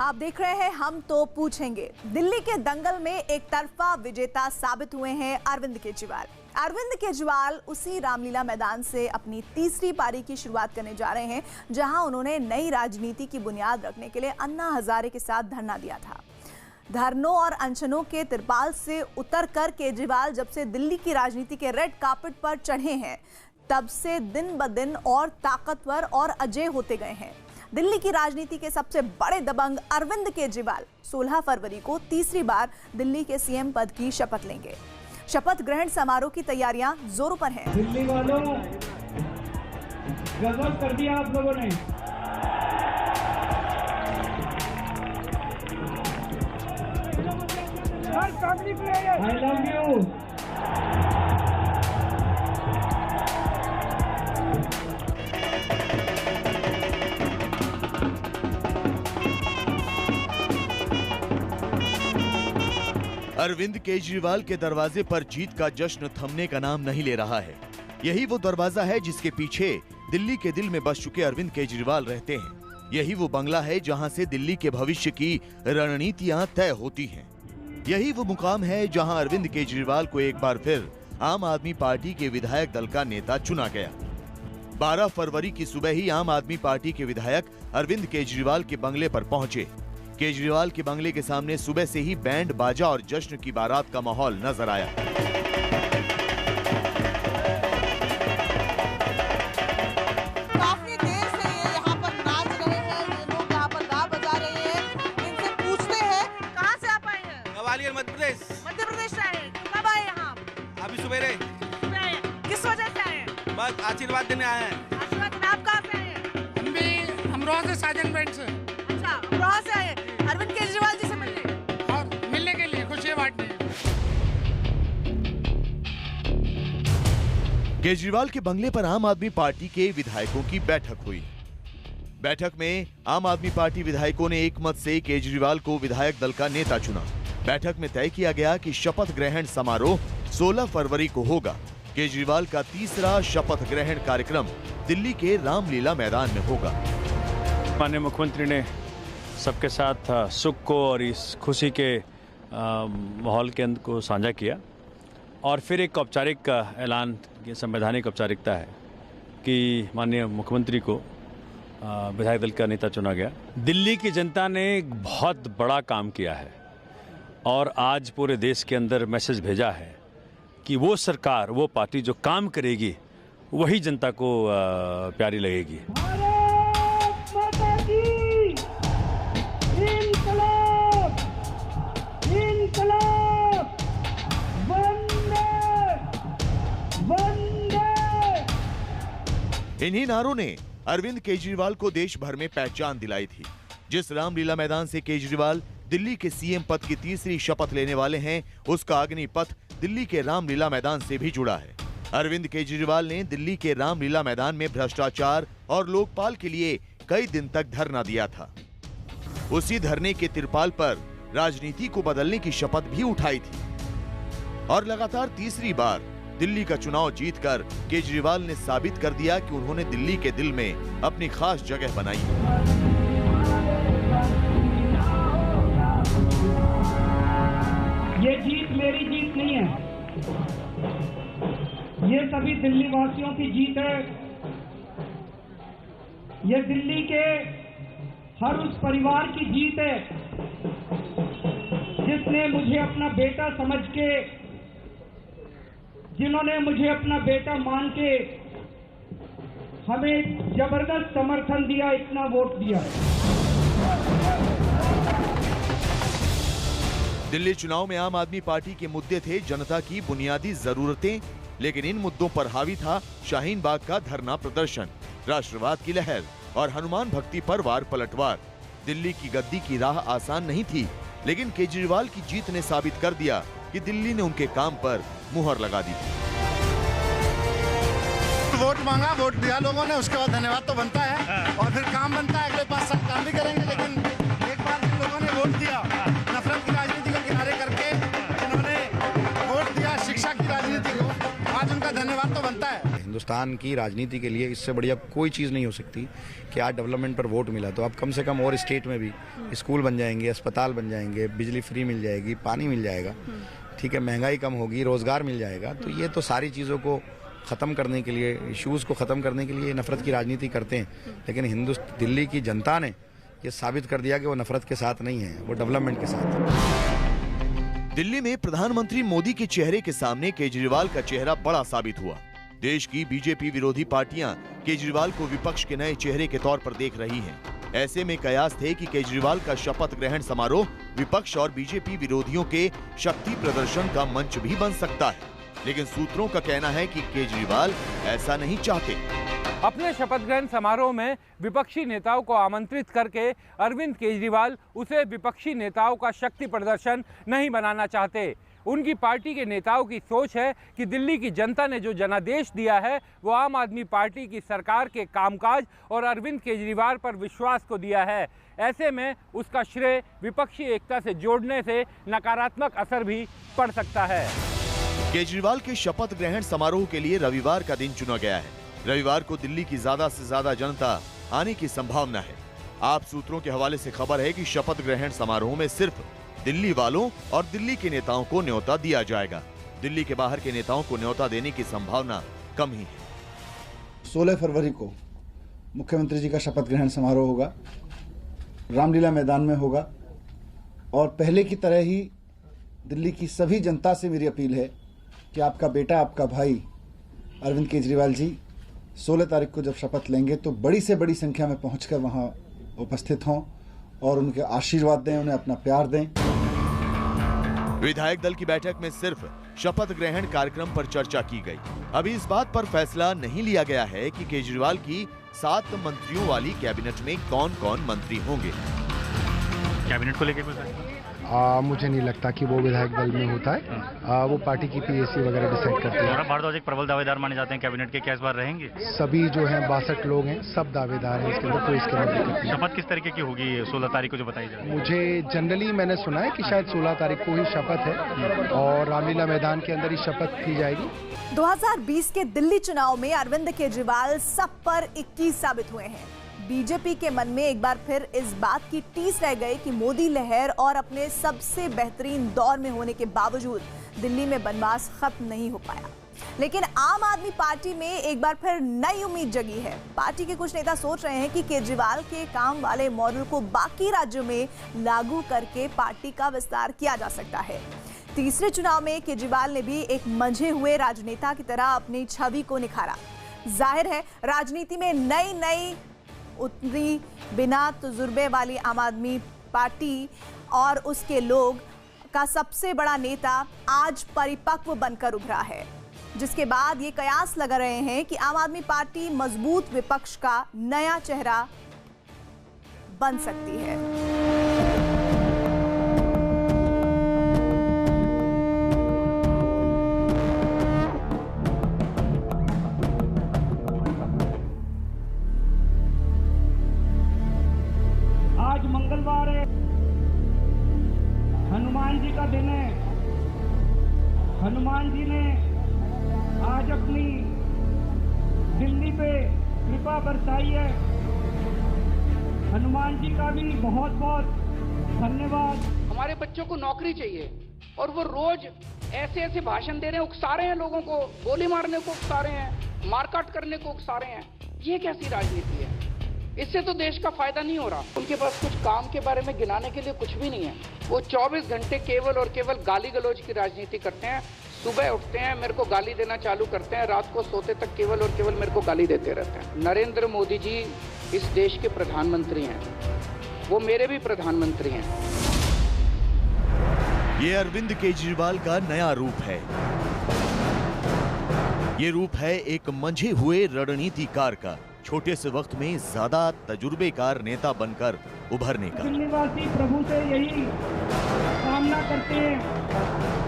आप देख रहे हैं हम तो पूछेंगे। दिल्ली के दंगल में एक तरफा विजेता साबित हुए हैं अरविंद केजरीवाल। अरविंद केजरीवाल उसी रामलीला मैदान से अपनी तीसरी पारी की शुरुआत करने जा रहे हैं, जहां उन्होंने नई राजनीति की बुनियाद रखने के लिए अन्ना हजारे के साथ धरना दिया था। धरनों और अनशनों के तिरपाल से उतरकर केजरीवाल जब से दिल्ली की राजनीति के रेड कार्पेट पर चढ़े हैं, तब से दिन ब दिन और ताकतवर और अजय होते गए हैं। दिल्ली की राजनीति के सबसे बड़े दबंग अरविंद केजरीवाल 16 फरवरी को तीसरी बार दिल्ली के सीएम पद की शपथ लेंगे। शपथ ग्रहण समारोह की तैयारियां जोरों पर हैं। दिल्ली वालों, गजब कर दिया आप लोगों ने। I love you। Arvind Kejriwal के दरवाजे पर जीत का जश्न थमने का नाम नहीं ले रहा है। यही वो दरवाजा है जिसके पीछे दिल्ली के दिल में बस चुके अरविंद केजरीवाल रहते हैं। यही वो बंगला है जहां से दिल्ली के भविष्य की रणनीतियां तय होती हैं। यही वो मुकाम है जहां अरविंद केजरीवाल को एक बार फिर आम आदमी पार्टी के विधायक दल का नेता चुना गया। 12 फरवरी की सुबह ही आम आदमी पार्टी के विधायक अरविंद केजरीवाल के बंगले पर पहुंचे। केजरीवाल के बंगले के सामने सुबह से ही बैंड बाजा और जश्न की बारात का माहौल नजर आया। काफी देर से ये यहाँ पर नाच रहे हैं, ये लोग यहाँ पर गा बजा रहे हैं। इनसे पूछते हैं कहाँ से आप आए हैं? ग्वालियर मध्य प्रदेश। मध्य प्रदेश से आए हैं। कब आए यहाँ? अभी सवेरे। सुबह आए हैं। किस वजह से आए हैं? बस आशीर्वाद देने आए हैं। आशीर्वाद देने। आप कहाँ से आए हैं? हम भी अमरोहा से, साजन बैंड से। अच्छा, अमरोहा से आए हैं अरविंद केजरीवाल जी से मिलने और मिलने के लिए, खुशियां बांटने। केजरीवाल के बंगले पर आम आदमी पार्टी के विधायकों की बैठक हुई। बैठक में आम आदमी पार्टी विधायकों ने एक मत से केजरीवाल को विधायक दल का नेता चुना। बैठक में तय किया गया कि शपथ ग्रहण समारोह 16 फरवरी को होगा। केजरीवाल का तीसरा शपथ ग्रहण कार्यक्रम दिल्ली के रामलीला मैदान में होगा। माननीय मुख्यमंत्री ने सबके साथ सुख को और इस खुशी के माहौल के अंदर को साझा किया और फिर एक औपचारिक ऐलान, ये संवैधानिक औपचारिकता है कि माननीय मुख्यमंत्री को विधायक दल का नेता चुना गया। दिल्ली की जनता ने एक बहुत बड़ा काम किया है और आज पूरे देश के अंदर मैसेज भेजा है कि वो सरकार, वो पार्टी जो काम करेगी वही जनता को प्यारी लगेगी। इन्हीं नारों ने अरविंद केजरीवाल को देश भर में पहचान दिलाई थी। जिस रामलीला मैदान से केजरीवाल दिल्ली के सीएम पद की तीसरी शपथ लेने वाले हैं, उसका अग्निपथ दिल्ली के रामलीला मैदान से भी जुड़ा है। अरविंद केजरीवाल ने दिल्ली के रामलीला मैदान में भ्रष्टाचार और लोकपाल के लिए कई दिन तक धरना दिया था। उसी धरने के तिरपाल पर राजनीति को बदलने की शपथ भी उठाई थी और लगातार तीसरी बार दिल्ली का चुनाव जीतकर केजरीवाल ने साबित कर दिया कि उन्होंने दिल्ली के दिल में अपनी खास जगह बनाई है। ये जीत मेरी जीत नहीं है, ये सभी दिल्ली वासियों की जीत है। ये दिल्ली के हर उस परिवार की जीत है जिसने मुझे अपना बेटा समझ के, जिन्होंने मुझे अपना बेटा मान के हमें जबरदस्त समर्थन दिया, इतना वोट दिया। दिल्ली चुनाव में आम आदमी पार्टी के मुद्दे थे जनता की बुनियादी जरूरतें, लेकिन इन मुद्दों पर हावी था शाहीन बाग का धरना प्रदर्शन, राष्ट्रवाद की लहर और हनुमान भक्ति पर वार पलटवार। दिल्ली की गद्दी की राह आसान नहीं थी, लेकिन केजरीवाल की जीत ने साबित कर दिया कि दिल्ली ने उनके काम पर मुहर लगा दी। वोट मांगा, वोट दिया लोगों ने, उसके बाद धन्यवाद तो बनता है और फिर काम बनता है। अगले 5 साल काम भी करेंगे, लेकिन एक बार जिन लोगों ने वोट दिया, नफरत की राजनीति को किनारे करके जिन्होंने वोट दिया शिक्षा की राजनीति को, आज उनका धन्यवाद तो बनता है। हिंदुस्तान की राजनीति के लिए इससे बढ़िया कोई चीज़ नहीं हो सकती कि आज डेवलपमेंट पर वोट मिला तो अब कम से कम और स्टेट में भी स्कूल बन जाएंगे, अस्पताल बन जाएंगे, बिजली फ्री मिल जाएगी, पानी मिल जाएगा, ठीक है, महंगाई कम होगी, रोज़गार मिल जाएगा। तो ये तो सारी चीज़ों को ख़त्म करने के लिए, इश्यूज़ को ख़त्म करने के लिए नफ़रत की राजनीति करते हैं। लेकिन दिल्ली की जनता ने ये साबित कर दिया कि वो नफ़रत के साथ नहीं है, वो डेवलपमेंट के साथ है। दिल्ली में प्रधानमंत्री मोदी के चेहरे के सामने केजरीवाल का चेहरा बड़ा साबित हुआ। देश की बीजेपी विरोधी पार्टियां केजरीवाल को विपक्ष के नए चेहरे के तौर पर देख रही हैं। ऐसे में कयास थे कि केजरीवाल का शपथ ग्रहण समारोह विपक्ष और बीजेपी विरोधियों के शक्ति प्रदर्शन का मंच भी बन सकता है। लेकिन सूत्रों का कहना है कि केजरीवाल ऐसा नहीं चाहते। अपने शपथ ग्रहण समारोह में विपक्षी नेताओं को आमंत्रित करके अरविंद केजरीवाल उसे विपक्षी नेताओं का शक्ति प्रदर्शन नहीं बनाना चाहते। उनकी पार्टी के नेताओं की सोच है कि दिल्ली की जनता ने जो जनादेश दिया है वो आम आदमी पार्टी की सरकार के कामकाज और अरविंद केजरीवाल पर विश्वास को दिया है। ऐसे में उसका श्रेय विपक्षी एकता से जोड़ने से नकारात्मक असर भी पड़ सकता है। केजरीवाल के शपथ ग्रहण समारोह के लिए रविवार का दिन चुना गया है। रविवार को दिल्ली की ज्यादा से ज्यादा जनता आने की संभावना है। आप सूत्रों के हवाले से खबर है कि शपथ ग्रहण समारोह में सिर्फ दिल्ली वालों और दिल्ली के नेताओं को न्योता दिया जाएगा। दिल्ली के बाहर के नेताओं को न्योता देने की संभावना कम ही है। 16 फरवरी को मुख्यमंत्री जी का शपथ ग्रहण समारोह होगा, रामलीला मैदान में होगा। और पहले की तरह ही दिल्ली की सभी जनता से मेरी अपील है कि आपका बेटा, आपका भाई अरविंद केजरीवाल जी 16 तारीख को जब शपथ लेंगे तो बड़ी से बड़ी संख्या में पहुंचकर वहां उपस्थित हों और उनके आशीर्वाद दें, उन्हें अपना प्यार दें। विधायक दल की बैठक में सिर्फ शपथ ग्रहण कार्यक्रम पर चर्चा की गई। अभी इस बात पर फैसला नहीं लिया गया है कि केजरीवाल की 7 मंत्रियों वाली कैबिनेट में कौन-कौन मंत्री होंगे। कैबिनेट को लेकर कुछ मुझे नहीं लगता कि वो विधायक दल में होता है। वो पार्टी की पीएसी वगैरह डिसाइड करती है। सौरभ भारद्वाज एक प्रबल दावेदार माने जाते हैं कैबिनेट के, क्या इस बार रहेंगे? सभी जो हैं 62 लोग हैं, सब दावेदार हैं इसके अंदर, कोई इसके अंदर दिक्कत नहीं। शपथ किस तरीके की होगी 16 तारीख को जो बताई जाए? मुझे जनरली मैंने सुना है कि शायद 16 तारीख को ही शपथ है और रामलीला मैदान के अंदर ही शपथ की जाएगी। 2020 के दिल्ली चुनाव में अरविंद केजरीवाल सब पर 21 साबित हुए हैं। बीजेपी के मन में एक बार फिर इस बात की टीस रह गई कि मोदी लहर और अपने सबसे बेहतरीन दौर में होने के बावजूद दिल्ली में बनवास खत्म नहीं हो पाया। लेकिन आम आदमी पार्टी में एक बार फिर नई उम्मीद जगी है। पार्टी के कुछ नेता सोच रहे हैं कि केजरीवाल के काम वाले मॉडल को बाकी राज्यों में लागू करके पार्टी का विस्तार किया जा सकता है। तीसरे चुनाव में केजरीवाल ने भी एक मंझे हुए राजनेता की तरह अपनी छवि को निखारा। जाहिर है राजनीति में नई उतनी बिना तजुर्बे वाली आम आदमी पार्टी और उसके लोग का सबसे बड़ा नेता आज परिपक्व बनकर उभरा है, जिसके बाद ये कयास लगा रहे हैं कि आम आदमी पार्टी मजबूत विपक्ष का नया चेहरा बन सकती है। मंगलवार है, हनुमान जी का दिन है। हनुमान जी ने आज अपनी दिल्ली पे कृपा बरसाई है। हनुमान जी का भी बहुत बहुत धन्यवाद। हमारे बच्चों को नौकरी चाहिए और वो रोज ऐसे ऐसे भाषण दे रहे हैं, उकसा रहे हैं लोगों को, गोली मारने को उकसा रहे हैं, मारकाट करने को उकसा रहे हैं। ये कैसी राजनीति है? इससे तो देश का फायदा नहीं हो रहा। उनके पास कुछ काम के बारे में गिनाने के लिए कुछ भी नहीं है। वो 24 घंटे केवल और केवल गाली गलौज की राजनीति करते हैं। सुबह उठते हैं, मेरे को गाली देना चालू करते हैं, रात को सोते तक केवल और केवल मेरे को गाली देते रहते हैं। नरेंद्र मोदी जी इस देश के प्रधानमंत्री हैं, वो मेरे भी प्रधानमंत्री हैं। ये अरविंद केजरीवाल का नया रूप है। ये रूप है एक मंझे हुए रणनीतिकार का, छोटे से वक्त में ज्यादा तजुर्बेकार नेता बनकर उभरने का। दिल्लीवासी प्रभु से यही कामना करते हैं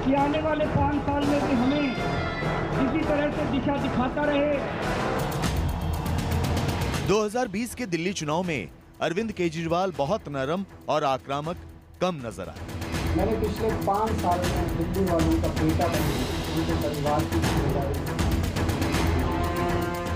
कि आने वाले 5 साल में भी हमें इसी तरह से दिशा दिखाता रहे। 2020 के दिल्ली चुनाव में अरविंद केजरीवाल बहुत नरम और आक्रामक कम नजर आए। मैंने पिछले 5 साल में दिल्ली वालों का बेटा बने, उनके परिवार की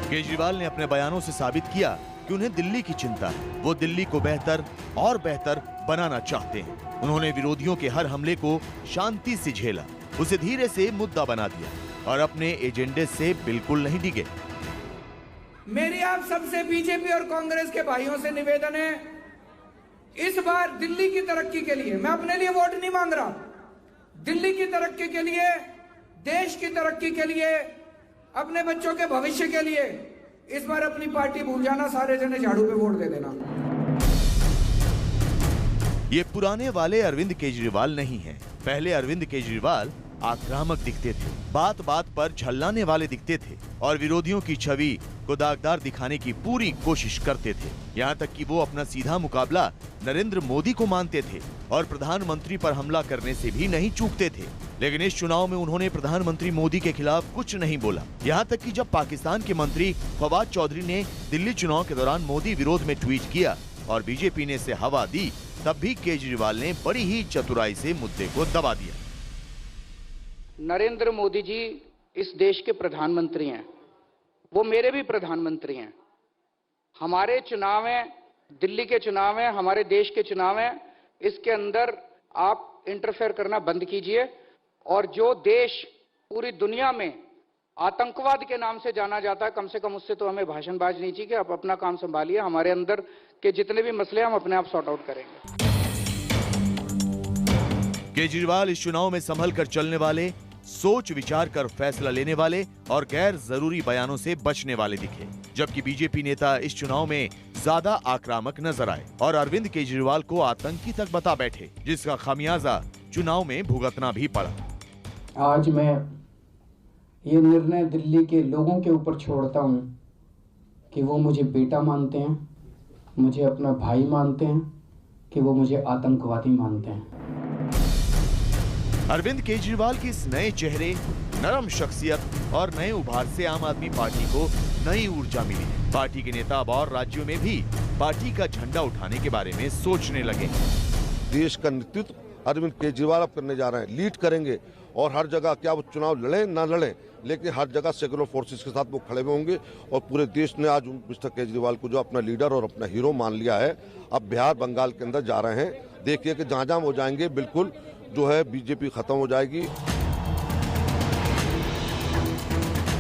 केजरीवाल ने अपने बयानों से साबित किया कि उन्हें दिल्ली की चिंता है। वो दिल्ली को बेहतर और बेहतर बनाना चाहते हैं। उन्होंने विरोधियों के हर हमले को शांति से झेला, उसे धीरे से मुद्दा बना दिया और अपने एजेंडे से बिल्कुल नहीं डिगे। मेरी आप सबसे बीजेपी और कांग्रेस के भाइयों से निवेदन है, इस बार दिल्ली की तरक्की के लिए, मैं अपने लिए वोट नहीं मांग रहा, दिल्ली की तरक्की के लिए, देश की तरक्की के लिए, अपने बच्चों के भविष्य के लिए इस बार अपनी पार्टी भूल जाना, सारे जने झाड़ू पे वोट दे देना। ये पुराने वाले अरविंद केजरीवाल नहीं हैं। पहले अरविंद केजरीवाल आक्रामक दिखते थे, बात बात पर झल्लाने वाले दिखते थे और विरोधियों की छवि को दागदार दिखाने की पूरी कोशिश करते थे। यहाँ तक कि वो अपना सीधा मुकाबला नरेंद्र मोदी को मानते थे और प्रधानमंत्री पर हमला करने से भी नहीं चूकते थे। लेकिन इस चुनाव में उन्होंने प्रधानमंत्री मोदी के खिलाफ कुछ नहीं बोला। यहाँ तक कि जब पाकिस्तान के मंत्री फवाद चौधरी ने दिल्ली चुनाव के दौरान मोदी विरोध में ट्वीट किया और बीजेपी ने इसे हवा दी, तब भी केजरीवाल ने बड़ी ही चतुराई से मुद्दे को दबा दिया। नरेंद्र मोदी जी इस देश के प्रधानमंत्री हैं, वो मेरे भी प्रधानमंत्री हैं। हमारे चुनाव हैं, दिल्ली के चुनाव हैं, हमारे देश के चुनाव हैं, इसके अंदर आप इंटरफेयर करना बंद कीजिए। और जो देश पूरी दुनिया में आतंकवाद के नाम से जाना जाता है, कम से कम उससे तो हमें भाषणबाज नहीं चाहिए। आप अपना काम संभालिए, हमारे अंदर के जितने भी मसले हम अपने आप सॉर्ट आउट करेंगे। केजरीवाल इस चुनाव में संभल कर चलने वाले, सोच विचार कर फैसला लेने वाले और गैर जरूरी बयानों से बचने वाले दिखे, जबकि बीजेपी नेता इस चुनाव में ज्यादा आक्रामक नजर आए और अरविंद केजरीवाल को आतंकी तक बता बैठे, जिसका खामियाजा चुनाव में भुगतना भी पड़ा। आज मैं ये निर्णय दिल्ली के लोगों के ऊपर छोड़ता हूँ कि वो मुझे बेटा मानते हैं, मुझे अपना भाई मानते हैं, कि वो मुझे आतंकवादी मानते हैं। अरविंद केजरीवाल के इस नए चेहरे, नरम शख्सियत और नए उभार से आम आदमी पार्टी को नई ऊर्जा मिली है। पार्टी के नेता अब और राज्यों में भी पार्टी का झंडा उठाने के बारे में सोचने लगे। देश का नेतृत्व अरविंद केजरीवाल अब करने जा रहे हैं, लीड करेंगे और हर जगह, क्या वो चुनाव लड़े ना लड़े, लेकिन हर जगह सेकुलर फोर्सेस के साथ वो खड़े हुए होंगे। और पूरे देश ने आज मिस्टर केजरीवाल को जो अपना लीडर और अपना हीरो मान लिया है। अब बिहार, बंगाल के अंदर जा रहे हैं। देखिए कि जहाँ जहाँ वो जाएंगे, बिल्कुल जो है बीजेपी खत्म हो जाएगी।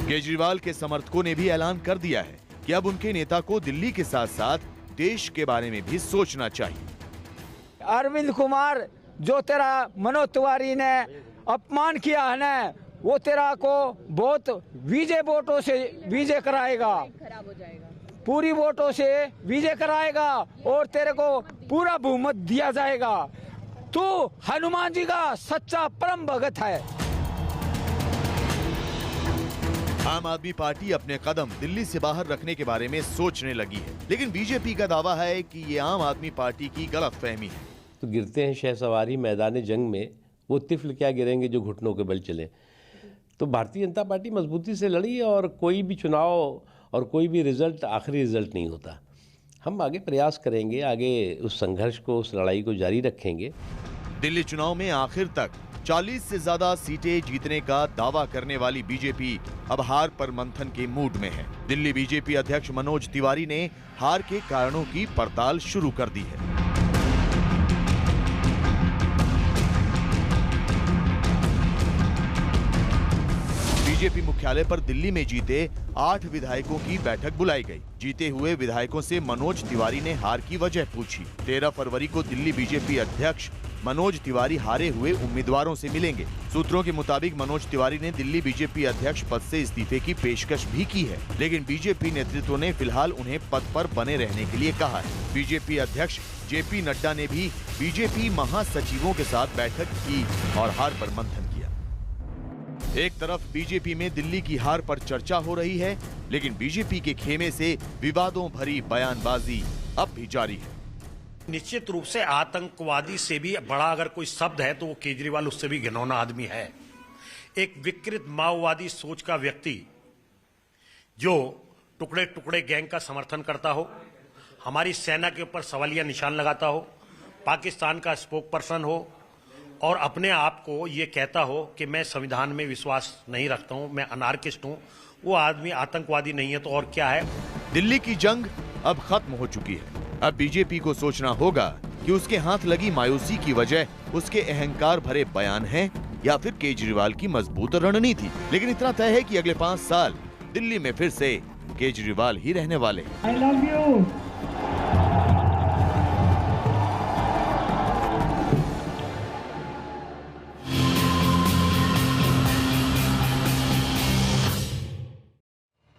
केजरीवाल के समर्थकों ने भी ऐलान कर दिया है कि अब उनके नेता को दिल्ली के साथ साथ देश के बारे में भी सोचना चाहिए। अरविंद कुमार, जो तेरा मनोज तिवारी ने अपमान किया है ना, वो तेरा को बहुत विजय वोटों से विजय कराएगा, पूरी वोटों से विजय कराएगा और तेरे को पूरा बहुमत दिया जाएगा। तू हनुमान जी का सच्चा परम भगत है। आम आदमी पार्टी अपने कदम दिल्ली से बाहर रखने के बारे में सोचने लगी है, लेकिन बीजेपी का दावा है कि ये आम आदमी पार्टी की गलतफहमी है। तो गिरते हैं शहसवारी मैदान जंग में, वो तिफल क्या गिरेंगे जो घुटनों के बल चले। तो भारतीय जनता पार्टी मजबूती से लड़ी और कोई भी चुनाव और कोई भी रिजल्ट आखिरी रिजल्ट नहीं होता। हम आगे प्रयास करेंगे, आगे उस संघर्ष को, उस लड़ाई को जारी रखेंगे। दिल्ली चुनाव में आखिर तक 40 से ज्यादा सीटें जीतने का दावा करने वाली बीजेपी अब हार पर मंथन के मूड में है। दिल्ली बीजेपी अध्यक्ष मनोज तिवारी ने हार के कारणों की पड़ताल शुरू कर दी है। बीजेपी मुख्यालय पर दिल्ली में जीते 8 विधायकों की बैठक बुलाई गई। जीते हुए विधायकों से मनोज तिवारी ने हार की वजह पूछी। 13 फरवरी को दिल्ली बीजेपी अध्यक्ष मनोज तिवारी हारे हुए उम्मीदवारों से मिलेंगे। सूत्रों के मुताबिक मनोज तिवारी ने दिल्ली बीजेपी अध्यक्ष पद से इस्तीफे की पेशकश भी की है, लेकिन बीजेपी नेतृत्व ने फिलहाल उन्हें पद पर बने रहने के लिए कहा है। बीजेपी अध्यक्ष जेपी नड्डा ने भी बीजेपी महासचिवों के साथ बैठक की और हार पर मंथन किया। एक तरफ बीजेपी में दिल्ली की हार पर चर्चा हो रही है, लेकिन बीजेपी के खेमे से विवादों भरी बयानबाजी अब भी जारी है। निश्चित रूप से आतंकवादी से भी बड़ा अगर कोई शब्द है तो वो केजरीवाल उससे भी घिनौना आदमी है। एक विकृत माओवादी सोच का व्यक्ति जो टुकड़े टुकड़े गैंग का समर्थन करता हो, हमारी सेना के ऊपर सवालिया निशान लगाता हो, पाकिस्तान का स्पोक पर्सन हो और अपने आप को ये कहता हो कि मैं संविधान में विश्वास नहीं रखता हूं, मैं अनार्किस्ट हूं, वो आदमी आतंकवादी नहीं है तो और क्या है। दिल्ली की जंग अब खत्म हो चुकी है। अब बीजेपी को सोचना होगा कि उसके हाथ लगी मायूसी की वजह उसके अहंकार भरे बयान हैं या फिर केजरीवाल की मजबूत रणनीति। लेकिन इतना तय है कि अगले 5 साल दिल्ली में फिर से केजरीवाल ही रहने वाले। I love you.